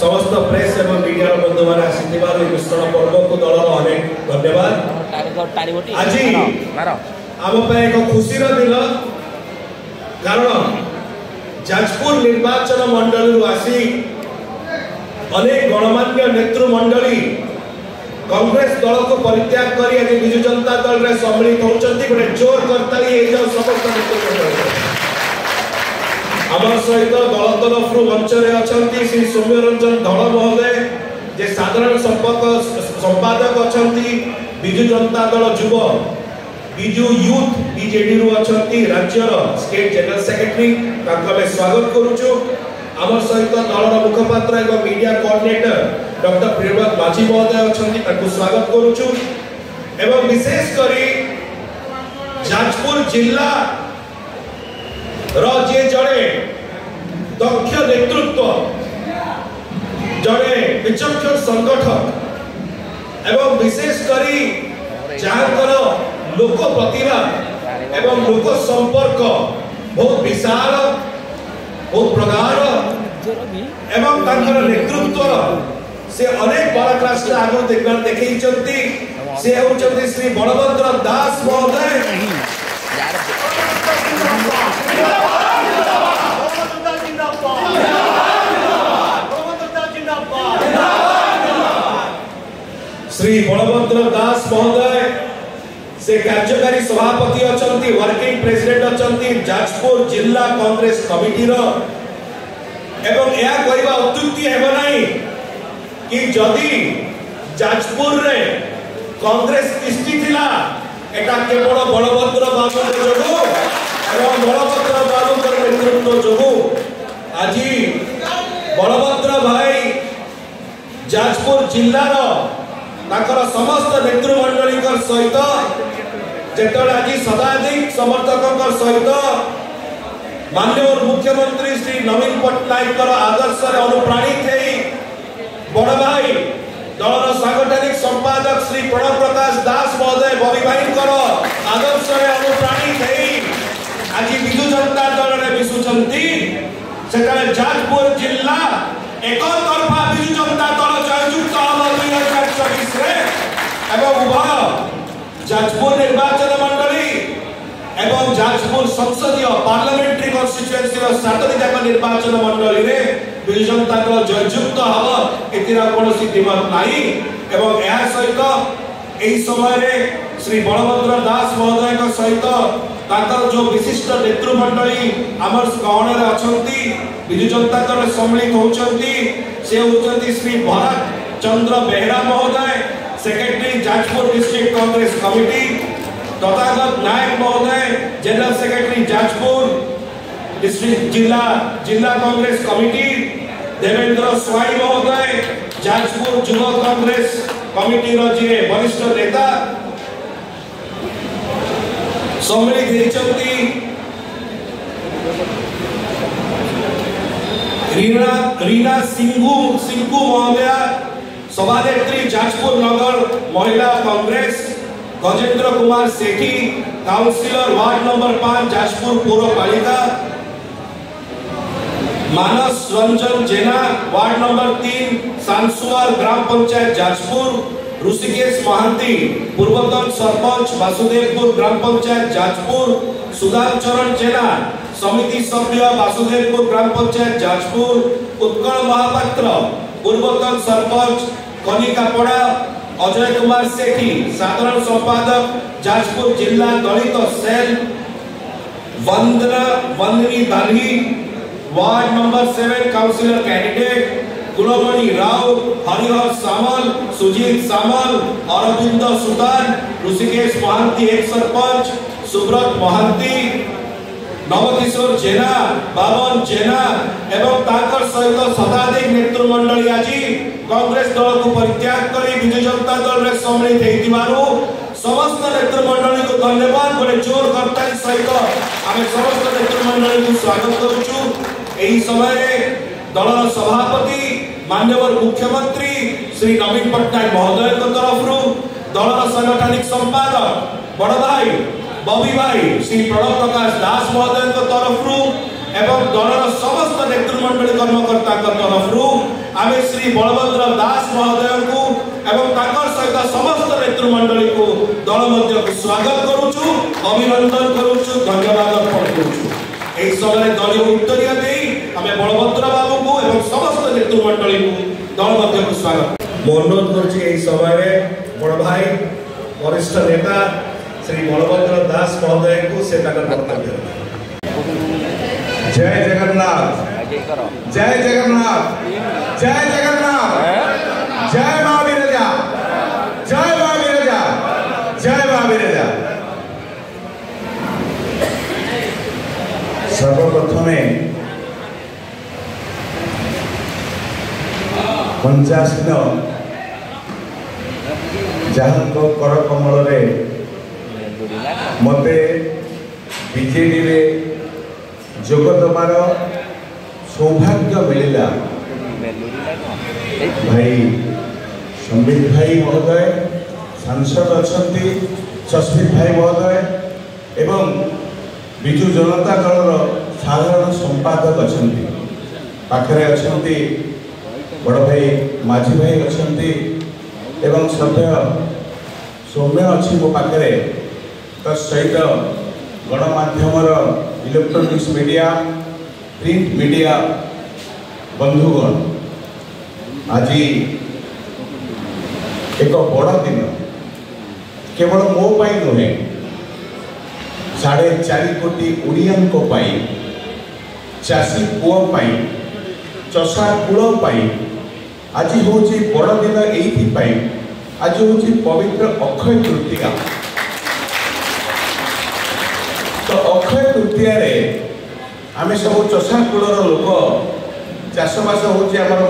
समस्त प्रेस एवं मीडिया बंधु मान आशीर्वाद मिश्रण पर्व को दल अनेक धन्यवाद। आज आम एक खुशी दिन कारण जाजपुर निर्वाचन मंडल आसी अनेक गणमान्य नेतृमंडली कांग्रेस दल को परित्याग कर आज विजु जनता दल में सम्मिलित होती गोटे जोर करताली समस्त नेतृमंडल आम सहित दल तरफ मंच में श्री सौम्य रंजन धड़ महोदय जे साधारण संपादक अच्छा विजु जनता दल युव विजु यूथ बीजेडी राज्यर स्टेट जनरल सेक्रेटरी स्वागत करुचु। आम सहित दल मुखपात्र एवं मीडिया कोऑर्डिनेटर डॉक्टर प्रियव्रत माझी महोदय अच्छा स्वागत करुचु एवं विशेषकर जाजपुर जिला जे जड़े दक्ष नेतृत्व जड़े विचक्षण संगठक एवं विशेषकर जहां लोक प्रतिभा एवं लोक संपर्क बहुत विशाल बहुत प्रगाढ़ एवं नेतृत्व से अनेक बड़ा क्लास आगे देखी से होती श्री बलभद्र दास महोदय श्री बलभद्र दास महोदय से कार्यकारी सभापति अच्छा वर्किंग प्रेसिडेंट अच्छा जाजपुर जिला कांग्रेस कमिटी एवं यह कहवा अत्युक्ति हेब नहीं कि जदि जाजपुर रे कांग्रेस तिष्ठी थिला एटा केवल बलभद्र बाबू जो बलभद्र बाबू नेतृत्व जो आज बलभद्र भाई जाजपुर जिलार समस्त नेतृमंडली सहित जिते आज शताधिक समर्थक सहित माननीय मुख्यमंत्री श्री नवीन पट्टनायक आदर्श अनुप्राणित बड़ भाई दलर सांगठनिक संपादक श्री प्रणव प्रकाश दास महोदय बबी भाई आदर्श अनुप्राणित आज विजु जनता दल में मिशुंती से जाजपुर जिला एक तरफा विजु जनता दल जययुक्त हम 2024 एवं उभय जाजपुर निर्वाचन मंडली एवं जाजपुर संसदीय पार्लियामेंट्री कन्स्टिट्युएंसी 7 जाक निर्वाचन मंडली रे विजु जनता दल जययुक्त हम एतिर कोनोसी दिमत नाही एवं या सहित एही समय रे श्री बलभद्र दास महोदय सहित ताकर जो विशिष्ट नेतृमंडली आमर गहण अच्छा विजु जनता दल सम्मिलित होती से होती श्री भरत चंद्र बेहरा महोदय secretary Jajpur district Congress committee Tathagat Nayak महोदय जनरल सेक्रेटरी जाजपुर डिस्ट्रिक्ट जिला कांग्रेस कमिटी देवेंद्र स्वाई महोदय जाजपुर युवा कांग्रेस कमिटी जे वरिष्ठ नेता सम्मिलित होती रीना सिंघू महोदया सभानेत्री जाजपुर नगर महिला कांग्रेस गजेंद्र कुमार सेठी काउंसिलर वार्ड नंबर 5 जाजपुर पौरपालिका मानस रंजन जेना वार्ड नंबर 3 सांसुआर ग्राम पंचायत जाजपुर ऋषिकेश महांती पूर्वतन सरपंच वासुदेवपुर ग्राम पंचायत जाजपुर सुधाचरण जेना समिति सभ्य वासुदेवपुर ग्राम पंचायत जाजपुर उत्कल महापात्र पूर्वतन सरपंच कनिकापड़ा अजय कुमार सेठी साधारण संपादक जाजपुर जिला दलित सेल वंदनी दानी ward number 7 councillor candidate Gunamani Rao Harihar Samal Sujit Samal Arvind सुतान ऋषिकेश महांती एक सरपंच सुब्रत महांती नवकिशोर जेना बावन जेना एवं ताकर सहित शताधिक नेतृमंडली आज कांग्रेस दल को परित्याग कर विजु जनता दल में सम्मिलित होइतिबारु समस्त नेतृमंडली को धन्यवाद गोटे जोर करताली सहित आम समस्त नेतृमंडल को स्वागत करुचु। एही समय दलर सभापति माननीय मुख्यमंत्री श्री नवीन पट्टनायक महोदय तरफ दलर सांगठनिक संपादक बड़ भाई बबी भाई श्री प्रणव प्रकाश दास महोदय तरफ एवं दलर समस्त नेतृमंडल कर्मकर्ता तरफ आम श्री बलभद्र दास महोदय को एवं सहित समस्त नेतृमंडल को दल मध्य स्वागत करुचु, अभिनंदन करुचु, धन्यवाद अर्पण करुचु। एही समय दलीय उत्तरिया दे आम बलभद्र बाबू को एवं समस्त नेतृमंडल को दल मध्य स्वागत अनुरोध करुच्ची। एही समय बड़ भाई वरिष्ठ नेता श्री बलभद्र दास महोदय को से वक्तव्य। जय जगन्नाथ, जय जगन्नाथ, जय जगन्नाथ, जय मां विरजा, जय मां विरजा, जय मां विरजा। सर्वप्रथमे 50 दिन जहाँ कर कमल मते बीजेडी रे जोग दबार सौभाग्य मिला। भाई संबित भाई महोदय सांसद अच्छी, सस्मित भाई महोदय एवं विजु जनता दल साधारण संपादक अच्छी, पाखरे अच्छी बड़ भाई माझी भाई अच्छी एवं श्रद्धेय सौम्य अच्छी मो पाखे तहित गणमाध्यमर इलेक्ट्रोनिक्स मीडिया प्रिंट मीडिया बंधुगण आज एक बड़ दिन केवल मो पाई नुहे 4.5 कोटी ओडियन को पाई, चाषी पुओ पाई, चषा कूल पाई आज हूँ बड़ दिन ये आज हूँ पवित्र अक्षय तृतीया। तो अक्षय तृतीया आम सब चषा कूलर लोक चाषबास हूँ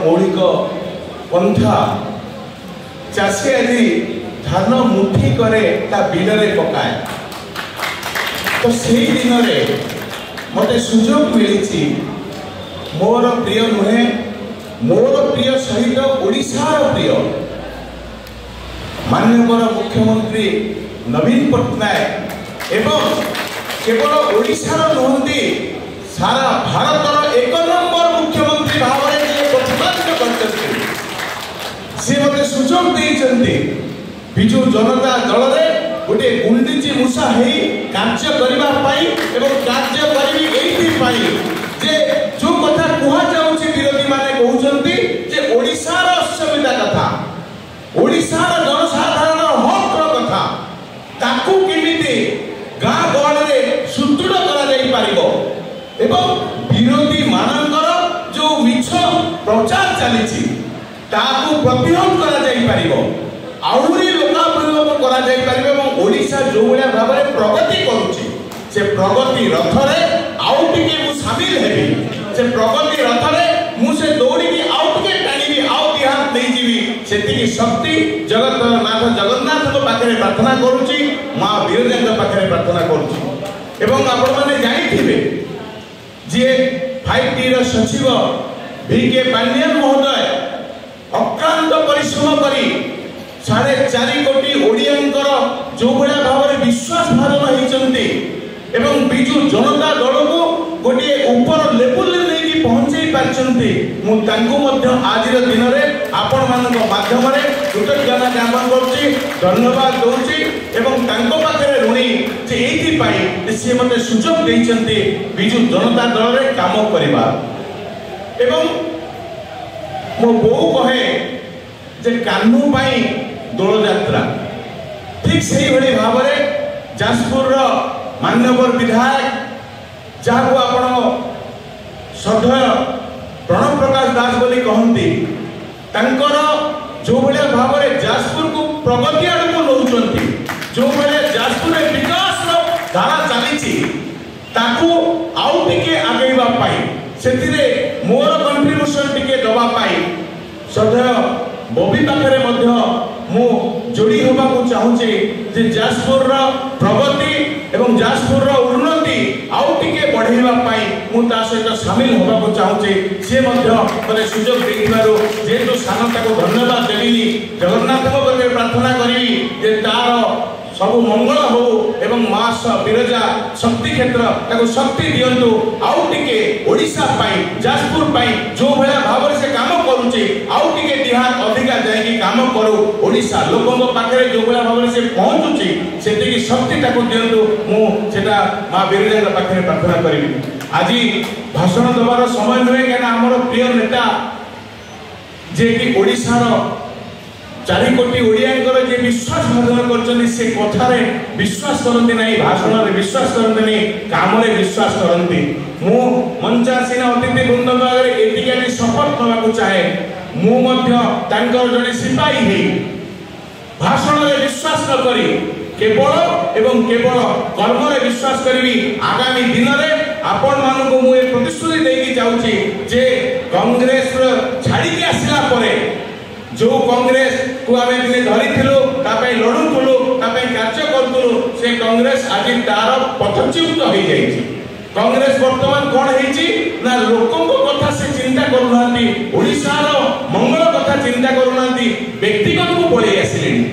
मौलिक पंथा। चाषी आज धान मुठी करे बिलरे पकाए। तो से दिन मते सुजोग मिली मोर प्रिय नुहे, मोर प्रिय सहित ओडिशार प्रिय माननीय मुख्यमंत्री नवीन पट्टनायक एवं केवल ओडिशार नुहति सारा भारतर 1 नंबर मुख्यमंत्री भाव में प्रतिपादित करते सी मते सुजोग देइछन्ति बिजु जनता दल रे गोटे गुंडीची मूषा है कार्य करबा पाई एवं कार्य करबी एथि पाई जे जो कथा कुहा जाउछि विरोधी माने कहउछन्ति जे ओडिशार असुविधा कथा, ओडिशार जनसाधारण हक कथा ताकू केमिति गाँ गहल रे सुदृढ़ करा जाई पारिबो एवं विरोधी मानकर जो मिछ प्रचार चली ताकू प्रतिहत करा जाई पारिबो, आउरी लोकाभिमुख करा जाई पारिबो एवं ओडिशा जो भलिया भाव में प्रगति करूछि से प्रगति रथ रे आउ टिके मु शामिल हेबी, से प्रगति रथ रे मु से दौड़ी की आउ टिके टाणीबी, आउ बिहार नहीं जीवी सेतिकी शक्ति जगत नाथ जगन्नाथ को पाखरे प्रार्थना करूछि, मां विरजा को पाखरे प्रार्थना करूछि। एवं आपण माने जानिथिबे जे 5T र सचिव VK पांड्यन महोदय अक्रांत परिश्रम करी 4.5 कोटी ओडियनकर जो भलिया भाव में विश्वास भाजन होइचंती एवं बिजु जनता दल को गोटे ऊपर लेवल नहीं पहुंचे पारछंती मु तांको मध्य आज दिन में आपण मानक माध्यम रे कृतज्ञता ज्ञापन करछि, धन्यवाद दउछि एवं तांको पाखरे ऋणी जे एथि पाई से मते सुजोग देइचंती बिजु जनता दल रे काम करबा। एवं मो बो कहे जे कान्हू पाई दोल यात्रा ठीक सही भली भाव में जाजपुर मान्यवर विधायक जहाँ को आपण श्रद्धेय प्रणव प्रकाश दास बोली कहती जो भाया भाव में जाजपुर को प्रगति आड़ को नौकरी जो भाया जाजपुर विकास धारा चली आउ टिके आगेवा से मोर कंट्रीब्यूशन टिके दवाई श्रद्धेय बबी पाखे मु जोड़ी होगा को चाहूचे जे जाजपुर रो प्रगति एवं जाजपुर रो उन्नति आउ टिके बढ़ेवा पाई मु ता सहित शामिल होगा को चाहूचे से मध्य मते सुयोग देइबारो जेतु सानता को धन्यवाद देबिनी जगन्नाथ को बगे प्रार्थना करी जे तार सब मंगल हो एवं मास विरजा शक्ति क्षेत्र ताको शक्ति दियंतु आउ टिके ओडिसा पाई जाजपुर पाई जो भया भाव से काम करूची आउ टिके दिहात अधिका जाई काम करू ओडिसा लोगों को पाखरे जो भया भाव से पहुंचुची सेति की शक्ति ताको दियंतु मु सेटा मां विरजा के पाखरे प्रार्थना करिवि। आजी भाषण दबार समय नहे केना हमर प्रिय नेता जे कि ओडिसा रो 4 कोटी ओडियांकर जे विश्वास भाजन करछन से कथारे विश्वास करंती नहीं भाषण रे विश्वास करंती नहीं काम रे विश्वास करंती मु मंचासीन अतिथि वृंद भागरे एतिकानी शपथ नवा को चाहे मु मध्य तांकर जने सिपाही हे भाषण रे विश्वास न करी केवल एवं केवल कर्म रे विश्वास करिवि। आगामी दिन रे आपण मानु को मु ए प्रतिश्रुति देकी जाउची जे कांग्रेस छाड़ी के आसिला परे जो कांग्रेस को आमे दिने धरी थिलो तापे लडुथुलो तापे कार्य करथुलो से कांग्रेस आज तार पथच्युत हो जाईची। कांग्रेस वर्तमान कोन हेची ना लोकों को कथा से चिंता करूनांती ओडिसा रो मंगल कथा चिंता करूनांती व्यक्तिगत को पळे आसिलेनी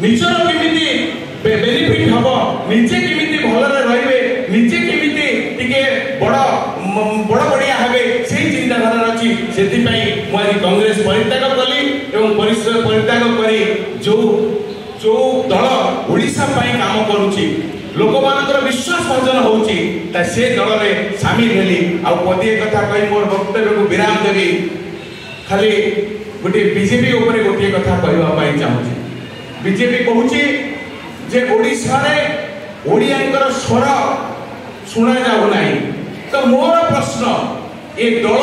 निजर केमिति बेनिफिट हबो निजे केमिति भलरे रहिबे निजे केमिति टिके बड़ बढ़िया हेबे सेही चिंताधारा अछि सेति पई मु आज कांग्रेस परित्याग कली एवं परिसर परित्याग करी जो दल ओडिसा पई काम करूची लोक मानकर विश्वास भाजन होची ता से दल रे शामिल हेली आ पदिए कथा कहि मोर वक्तव्य को विराम देबी। खाली गोटे बीजेपी ऊपर गोटे कथा कहबा पई चाहूची। बीजेपी कहूची जे ओडिसा रे ओडियांकर स्वर सुना जाउ नाही तो मोर प्रश्न ए दल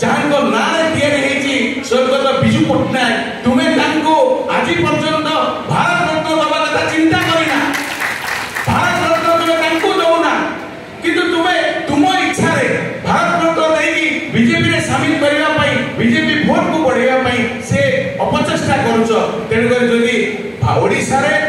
जांको नारे तयारी हेची स्वर्गत बिजू पटनायक तुमे तांको आज पर्यंत भारत रत्न दबा कथा चिंता करिना भारत रत्न तुमे तांको दउना किंतु तुमे तुम इच्छा रे भारत रत्न देकी बीजेपी रे शामिल करिवा पई बीजेपी वोट को बढ़ेवा पई से अपचेष्टा करूछ। तेन कर जदी ओडिसा रे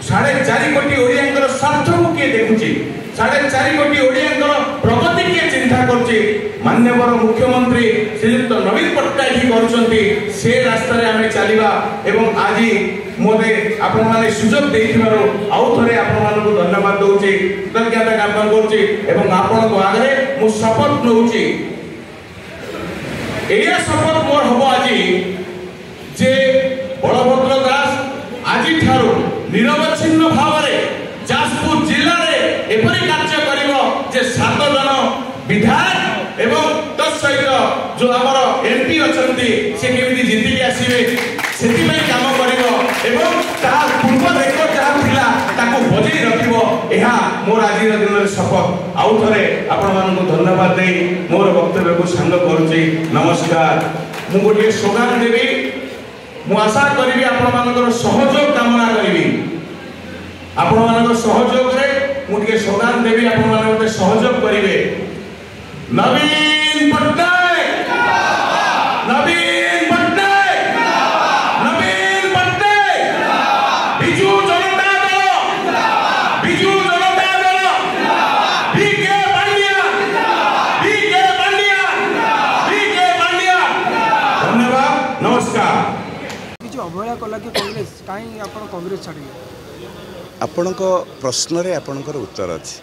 4.5 कोटी ओडियांकर स्वार्थ को के देखुची 4.5 कोटी ओडियांकर प्रगति के चिंता करची माननीय मुख्यमंत्री श्रीयुक्त नवीन पट्टनायक ही करूछंती से रास्ता रे हमें चलीबा एवं आज मोदे आपण माने सुयोग देथिबारो आउ थरे आपण माने को धन्यवाद दउची कृतज्ञता ज्ञापन करची एवं आपण को आगरे मु शपथ नउची एया शपथ मोर हबो आज जे बलभद्र दास आज ठारो निरवच्छिन्न भावरे जाजपुर जिल्ला रे एपरि कार्य करिवो जे 7 जन विधायक एवं तत्सहित जो हमर एमपी अछंती से केमिति जीति के आसीबे सेति में काम करिवो एवं ता पूर्व रेकर्ड जहा थिला ताको बजै रखिवो एहा मोर आजिर दिन रे शपथ आउ थरे आपण मान को धन्यवाद देई मोर वक्तव्य को संग करूची। नमस्कार। मु गोटे स्लोगान देबी मु आशा करिवि आपण मानकर सहयोग कामना करिवि आपण मानकर सहयोग रे मु के स्लोगान देबी आपण मान मते सहयोग करिवे। नवीन पट्टनायक जिंदाबाद नवीन पट्टनायक जिंदाबाद नवीन पट्टनायक जिंदाबाद बिजू जनता दल जिंदाबाद बिजू जनता दल जिंदाबाद बीके पांड्या जिंदाबाद बीके पांड्या जिंदाबाद बीके पांड्या धन्यवाद। नमस्कार। किछु अवहेला कला कि कांग्रेस काई आपण कांग्रेस छाडिले आपणक प्रश्न रे आपणकर उत्तर अछि।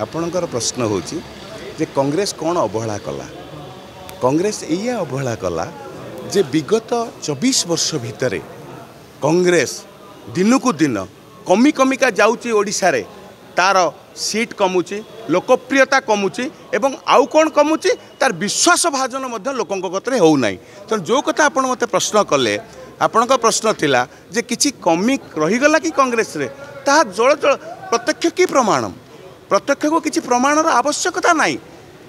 आपणकर प्रश्न होची जे कांग्रेस कौन अवहेला कला कांग्रेस एया अवहेला कला जे विगत 24 वर्ष भितरे कांग्रेस दिनकू दिन कमी कमिका जाउची ओडिसा रे तार सीट कमुची लोकप्रियता कमुची एवं आउ कौन कमुची तार विश्वास भाजन मध्य लोकंक कतरे हो नाही। तो जो कथा आपण मते प्रश्न कले आपणक प्रश्न थिला जे किछि कमी रहीगला कि कांग्रेस रे ता जळ जळ प्रत्यक्ष की प्रमाण प्रत्यक्ष को किसी प्रमाणर आवश्यकता नहीं।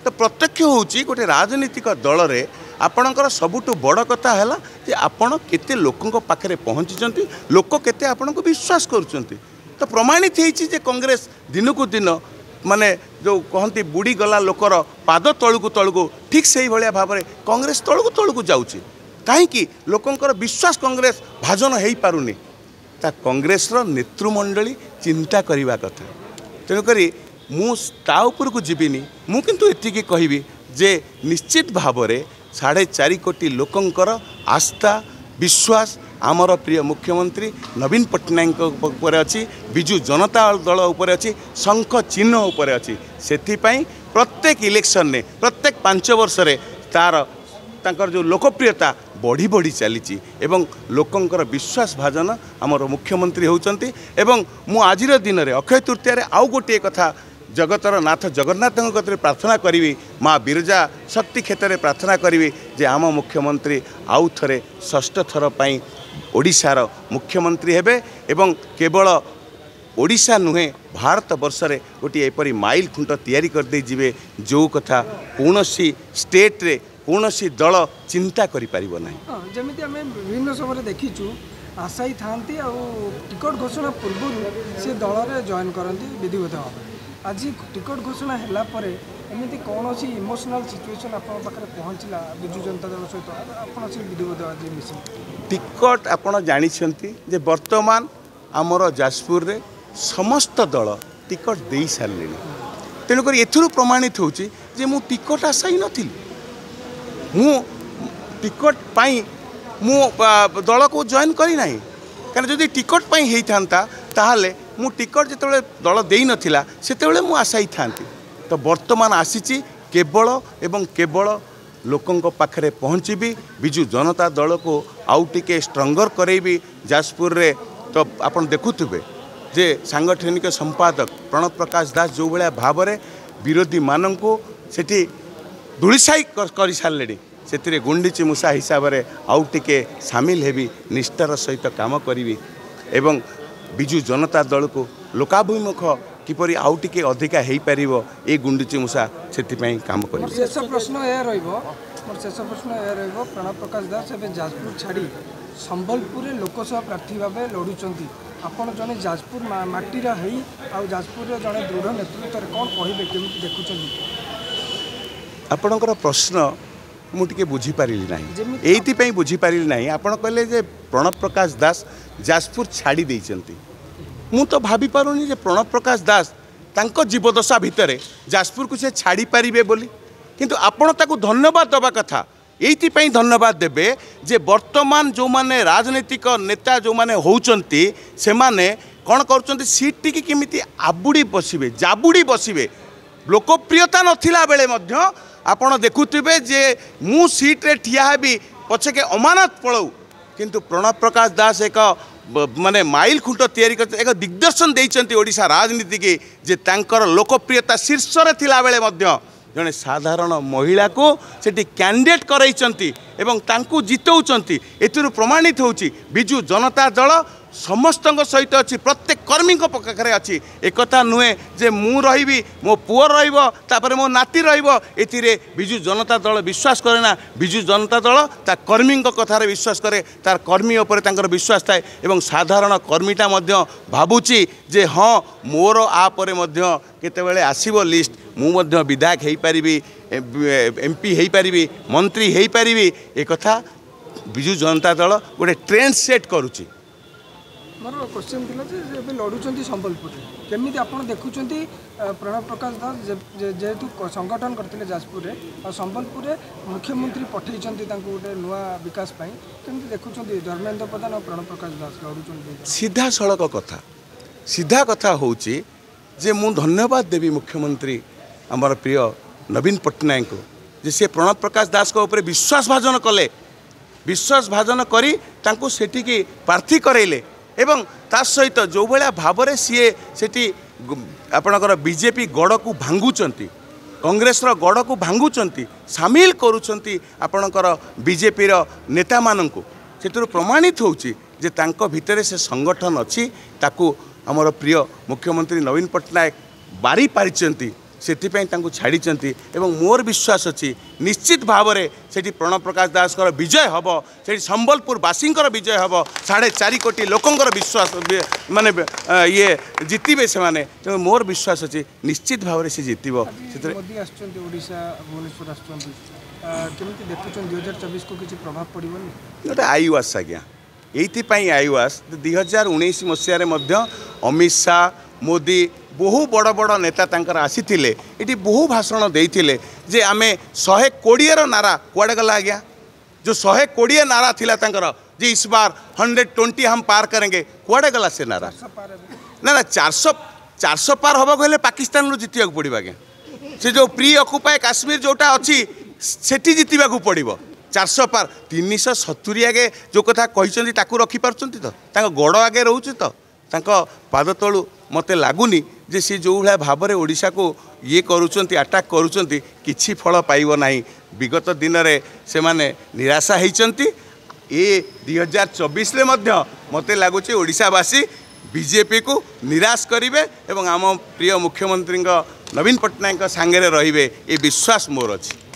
तो प्रत्यक्ष होची गोटे राजनीतिक दल रे आपणकर सबुठु बड़ कथा है कि आपण केते लोकों पाखे पहुँची लोक केते आपण को विश्वास करुँच। तो प्रमाणित होती जे कांग्रेस दिनकू दिन माने जो कहती बुड़ी गला लोकर पाद तलू तलू ठीक से भाया भाव में कांग्रेस तलू तलू जाऊँगी कहीं लोकंर विश्वास कांग्रेस भाजन हो पारुनी ता कांग्रेसर नेतृमंडली चिंता करने कथा तेणुक मुझको जीविनी मु किंतु एतिकी कहबी जे निश्चित भाव में 4.5 कोटी लोकंकर आस्था विश्वास आमर प्रिय मुख्यमंत्री नवीन पट्टनायक उपर अच्छी विजु जनता दल उपर अच्छी शंख चिन्ह उपर अच्छी से प्रत्येक इलेक्शन ने प्रत्येक 5 वर्ष रे तार तांकर जो लोकप्रियता बढ़ी बढ़ी चली एवं लोकंकर विश्वास भाजन आमर मुख्यमंत्री होउचंती एवं मु आजिर दिन में अक्षय तृतीया रे आउ गोटे कथा जगतर नाथ जगन्नाथ कतरे प्रार्थना करी माँ बिरजा शक्ति क्षेत्र में प्रार्थना करी जे आम मुख्यमंत्री आउ थे 6ठ थर पर ओडिशार मुख्यमंत्री हेबे एवं केवल ओडिशा नुहे भारत वर्ष रे गोटे एपरी माइल खुंट तैयारी कर दे जिवे जो कथा कौनसी स्टेट रे कौनसी दल चिंता करि परिबो नाही जेमिति हमें विभिन्न समय देखीचु आशायी थांती आ टिकट घोषणा पूर्व से दल रे जॉइन करती विधिवत भाव आज टिकट घोषणा हैला परे एमती कौन सी इमोशनल सिचुएशन आपन पाखरे पहुंचला बिजु जनता दल सहित आपन से विधिवत आज मिसी टिकट आपन जानि छंती जे वर्तमान आमर जाजपुर रे समस्त दल टिकट दे सारे तेणुक एथुरु प्रमाणित होची जे मु टिकट आशाई नथिली मु टिकट पाई मु दल को जॉइन करी नाही कारण जदि टिकट पाई हेई थांता ताहाले मु टिकट जिते दल दे नथिला सेतेबेले मु आशाई थांती तो वर्तमान आसीची केवल एवं केवल लोकंक पाखरे पहुँचबी विजु जनता दल को आउ टिके स्ट्रंगर करेबी जाजपुर रे तो आपण देखुथिबे जे सांगठनिक संपादक प्रणव प्रकाश दास जो भाया भाव में विरोधी मान को सेठी धूलिसाई कर सारे से गुंडीची मूषा हिसाब से आउ टिके सामिल हेबी निष्ठार सहित काम करी एवं विजु जनता दल को लोकाभिमुख किपरि आउ टिके अधिका हो पार ये गुंडीची मूषा से काम कर शेष प्रश्न यह प्रणव प्रकाश दास एवं जाजपुर छाड़ी संबलपुर लोकसभा प्रार्थी भाव लड़ुंट आपड़ जड़े जाजपुर माटीर है जाजपुर जड़े दृढ़ नेतृत्व कौन कहे केमी देखुं आपणकर प्रश्न मुझे बुझीपारि ना ये बुझीपारि ना आपड़ कहले जे प्रणव प्रकाश दास जाजपुर छाड़ी देइचंती मु तो भाभी पारुनी जे प्रणव प्रकाश दास तांको जीवदशा भितर जाजपुर को से छाड़ी पारिबे बोली किंतु आपण ताकू धन्यवाद दबा कथा ये धन्यवाद देवे जे वर्तमान जो माने राजनीतिक नेता जो माने होउचंती से माने कौन कर सीट टी किमिति आबुड़ी बसिबे जाबुड़ी बसिबे लोकप्रियता नथिला बेले मध्य आपण देखुथिबे जे मु सीट रे ठिया हेबी पछे के अमानत पळौ किंतु प्रणव प्रकाश दास एक माने माइल खुंट तैयारी कर एक दिग्दर्शन देइचंती ओडिशा राजनीति की जे तांकर लोकप्रियता शीर्ष रे थिला बेले मध्य जड़े साधारण महिला को सेठी कैंडिडेट करैचंती एवं तांकू जितौचंती एथिरु प्रमाणित होउची विजु जनता दल समस्त सहित अच्छी प्रत्येक कर्मी पाखे अच्छी एक नुहे जे मु रही मो पुओ रही मो नाती रही विजु जनता दल विश्वास करे ना विजु जनता दल ता कर्मी कथार विश्वास करे तार कर्मी उपर विश्वास थाए एवं साधारण कर्मीटा भावुची जे हाँ मोर आपर केतेबेले आसीबो लिस्ट मु विधायक हो पारि एमपी हो पारि मंत्री हो पारि एक विजु जनता दल गोटे ट्रेंड सेट करुची मोर क्वेश्चन थी लड़ुंट संबलपुर केमी आप देखुं प्रणव प्रकाश दास जेहेतु संगठन करते जाजपुर में संबलपुर में मुख्यमंत्री पठे गोटे नुआ विकास केमी देखुं धर्मेन्द्र प्रधान और प्रणव प्रकाश दास लड़ुंट सीधा सड़क सीधा कथा हूँ जे मु धन्यवाद देवी मुख्यमंत्री आमर प्रिय नवीन पट्टनायक जे से प्रणव प्रकाश दास को ऊपर विश्वास भाजन कले विश्वास भाजन करी तांको सेठी प्रार्थी करैले एवं ता सहित जो भाया भाव में सी सेठी आपणकर बीजेपी गड़ को भांगुचंती कांग्रेस गड़ को भांगुचंती सामिल करुचंती आपणकर बीजेपी नेता माननकु सेतुरु प्रमाणित होउची जे तांको भितरे से संगठन अच्छी ताकू आमर प्रिय मुख्यमंत्री नवीन पट्टनायक बारी पारिचंती सेथिपाई तांको छाड़ीचंती एवं मोर विश्वास अच्छी निश्चित भाव में सेठी प्रणव प्रकाश दास विजय हम सेठी संबलपुरवासी विजय हम 4.5 कोटी लोकंर विश्वास माने ये जितबे से माने तो मोर विश्वास अच्छी निश्चित भाव में से जितब मोदी आशा भुवनेश्वर आसुँच 2024 को किसी प्रभाव पड़ोनी गोटे आयु आस आज्ञा এইଥିପାଇଁ ଆଇୱାସ୍ 2019 ମସିହାରେ ମଧ୍ୟ ଅମିତ ଶାହ ମୋଦି ବହୁ ବଡ଼ ବଡ଼ ନେତା ତାଙ୍କର ଆସିଥିଲେ ଏଠି ବହୁ ଭାଷଣ ଦେଇଥିଲେ ଯେ ଆମେ 120ର ନାରା କୁଆଡ଼େ ଗଲା ଆଜ୍ଞା जो 120 नारा थिला तांकर जे इस बार 120 हम पार करेंगे कुआडे गला से नारा ना ना 400 पार हबो कहले पाकिस्तान रो जितिया को पड़िबा के से जो प्री ऑक्युपाई काश्मीर जोटा अछि सेठी जितिबा को पड़िबो 400 पार 370 आगे जो कथा कहिसंती ताकू रखि पारचंती तो तांको गोड़ आगे रहउछि तो तांको पाद तळु मते लागुनी जे से जो भला भाबरे ओडिसा को ये करूचंती अटैक करूचंती किछि फल पाइबो नाही विगत दिन में से माने निराशा होती ये 2024 रे मध्य मते लगुच ओडिशावासी बीजेपी को निराश करेंगे एवं आम प्रिय मुख्यमंत्री नवीन पट्टनायक सांगे रे ये विश्वास मोर अच्छी।